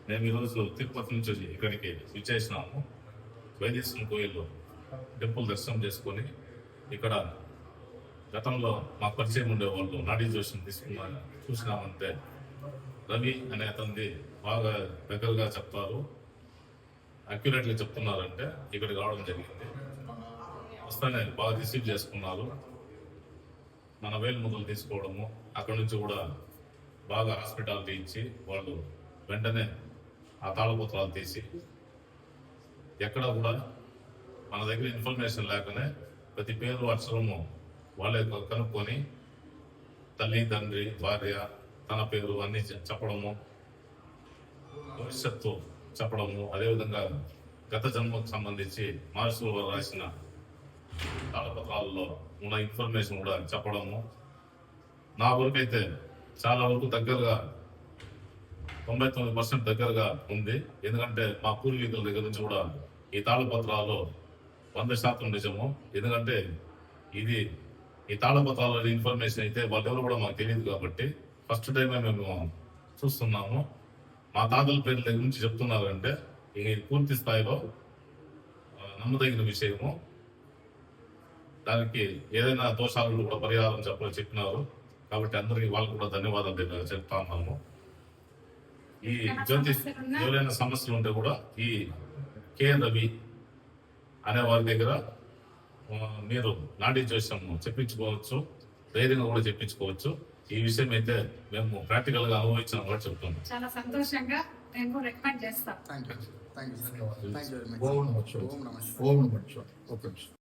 మేము ఈరోజు తిరుపతి నుంచి ఇక్కడికి విచ్చేసినాము. వైద్యశ్వరం కోయిల్లో టెంపుల్ దర్శనం చేసుకొని ఇక్కడ గతంలో మాకు పరిచయం ఉండేవాళ్ళు నాడీ జోషిని చూసినామంటే రవి అనే అతనిది బాగా దగ్గరగా చెప్తారు, అక్యురేట్గా చెప్తున్నారంటే ఇక్కడికి రావడం జరిగింది. వస్తానే బాగా రిసీవ్ చేసుకున్నారు. మన వేలు ముద్దలు తీసుకోవడము, అక్కడ నుంచి కూడా బాగా హాస్పిటాలిటీ ఇచ్చి వాళ్ళు వెంటనే ఆ తాళపత్రాలు తీసి ఎక్కడ కూడా మన దగ్గర ఇన్ఫర్మేషన్ లేకనే ప్రతి పేరు అక్షరము వాళ్ళే కనుక్కొని తల్లి, తండ్రి, భార్య, తన పేరు అన్ని చెప్పడము, భవిష్యత్తు చెప్పడము, అదేవిధంగా గత జన్మకు సంబంధించి మహర్షులు రాసిన తాళపత్రాల్లో ఉన్న ఇన్ఫర్మేషన్ కూడా చెప్పడము. నా వరకైతే చాలా వరకు దగ్గరగా 99% దగ్గరగా ఉంది. ఎందుకంటే మా పూర్వీకుల దగ్గర నుంచి కూడా ఈ తాళపత్రాలు 100% నిజము. ఎందుకంటే ఈ తాళపత్రాల ఇన్ఫర్మేషన్ అయితే వాళ్ళెవరు కూడా మాకు తెలియదు కాబట్టి ఫస్ట్ టైమే మేము చూస్తున్నాము. మా తాతల పేర్ల దగ్గర నుంచి చెప్తున్నారంటే ఇది పూర్తి స్థాయిలో నమ్మదగిన విషయము. దానికి ఏదైనా దోషాలు కూడా పరిహారం చెప్పినారు కాబట్టి అందరికీ వాళ్ళకు కూడా ధన్యవాదాలు చెప్తా ఉన్నాము. ఈ జ్యోతిష్ ఎవరైనా సమస్యలు ఉంటే కూడా ఈ కే రవి అనే వారి దగ్గర మీరు నాడీ జ్యోతిషం చెప్పించుకోవచ్చు, ధైర్యంగా కూడా చెప్పించుకోవచ్చు. ఈ విషయం అయితే మేము ప్రాక్టికల్ గా అనుభవించిన కూడా చెప్తున్నాం. చాలా సంతోషంగా నేను రికమెండ్ చేస్తాను. Thank you very much. ఓం నమః శివాయ.